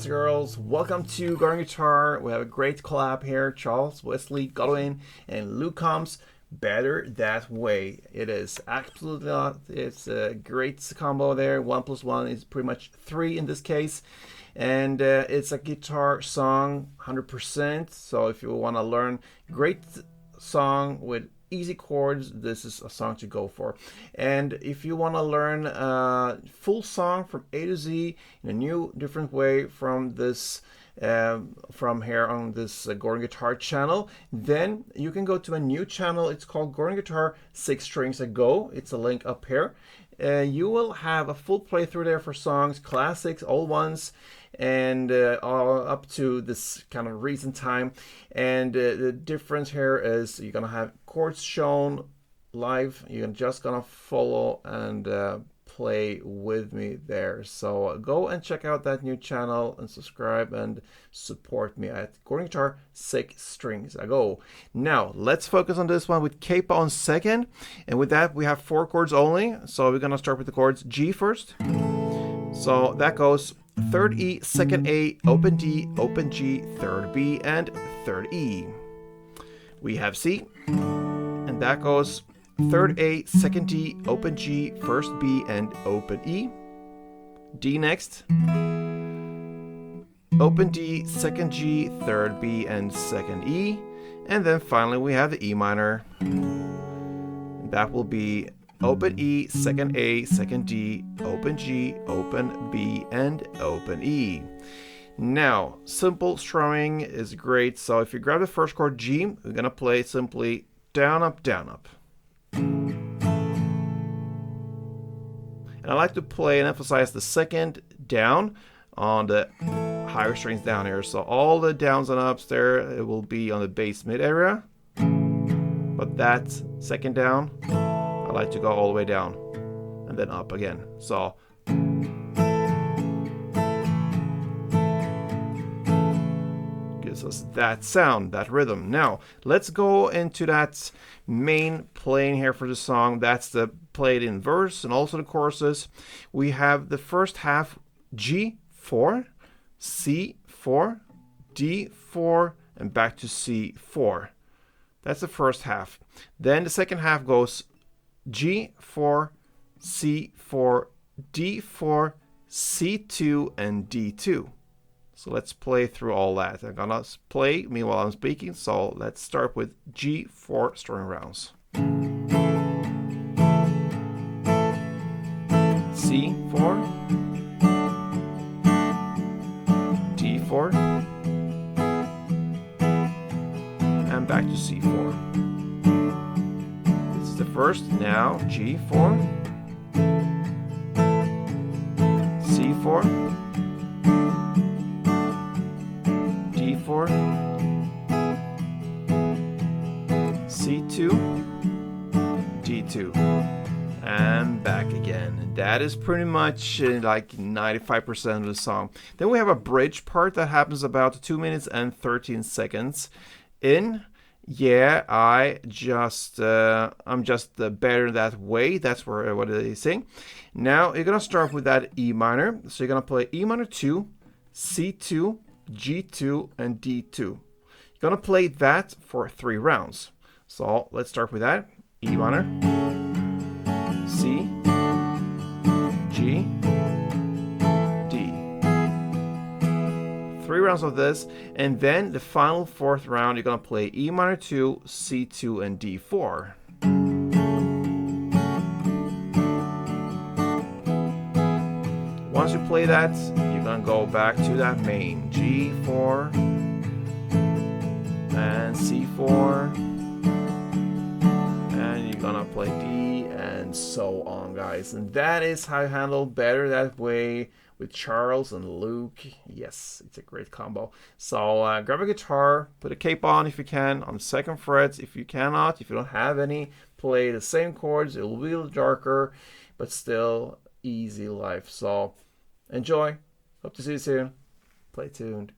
and girls, welcome to Garden Guitar. We have a great collab here, Charles Wesley Godwin and Luke Combs. Better That Way. It is absolutely not. It's a great combo there. 1 + 1 is pretty much 3 in this case. And it's a guitar song 100%. So if you want to learn great song with easy chords, this is a song to go for. And if you want to learn a full song from A to Z in a new different way from this from here on this Garden Guitar channel, then you can go to a new channel. It's called Garden Guitar 6 Strings Ago. It's a link up here. You will have a full playthrough there for songs, classics, old ones, and all up to this kind of recent time. And the difference here is you're gonna have chords shown live. You're just gonna follow and play with me there. So go and check out that new channel and subscribe and support me at Garden Guitar 6 Strings Ago. Now let's focus on this one with capo on second, and with that we have 4 chords only. So we're gonna start with the chords G first. So that goes 3rd E, 2nd A, open D, open G, 3rd B, and 3rd E. We have C, and that goes 3rd A, 2nd D, open G, 1st B, and open E. D next. Open D, 2nd G, 3rd B, and 2nd E. And then finally we have the E minor. That will be open E, 2nd A, 2nd D, open G, open B, and open E. Now, simple strumming is great. So if you grab the first chord G, we're gonna play simply down, up, down, up. And I like to play and emphasize the second down on the higher strings down here. So all the downs and ups there, it will be on the bass mid area. But that second down, I like to go all the way down and then up again. So gives us that sound, that rhythm. Now let's go into that main playing here for the song. That's the played in verse and also the choruses. We have the first half G4, C4, D4, and back to C4. That's the first half. Then the second half goes G4, C4, D4, C2, and D2. So let's play through all that. I'm gonna play meanwhile I'm speaking. So let's start with G4 strumming rounds. C4, D4, and back to C4. This is the first. Now G4, C4, D4, C2, D2, and back again. And that is pretty much like 95% of the song. Then we have a bridge part that happens about 2 minutes and 13 seconds in. Yeah, I'm just better that way. That's what they sing. Now you're gonna start with that E minor. So you're gonna play E minor 2, C2, G2, and D2. You're gonna play that for 3 rounds. So let's start with that. E minor, C, G, D. 3 rounds of this, and then the final 4th round, you're gonna play E minor 2, C2, and D4. Once you play that, you're gonna go back to that main G4 and C4, and you're gonna play D, and so on, guys. And that is how I handle Better That Way with Charles and Luke. Yes, it's a great combo. So grab a guitar, put a cape on if you can, on the 2nd fret. If you cannot, if you don't have any, play the same chords. It will be a little darker, but still easy life. So enjoy. Hope to see you soon. Play tuned.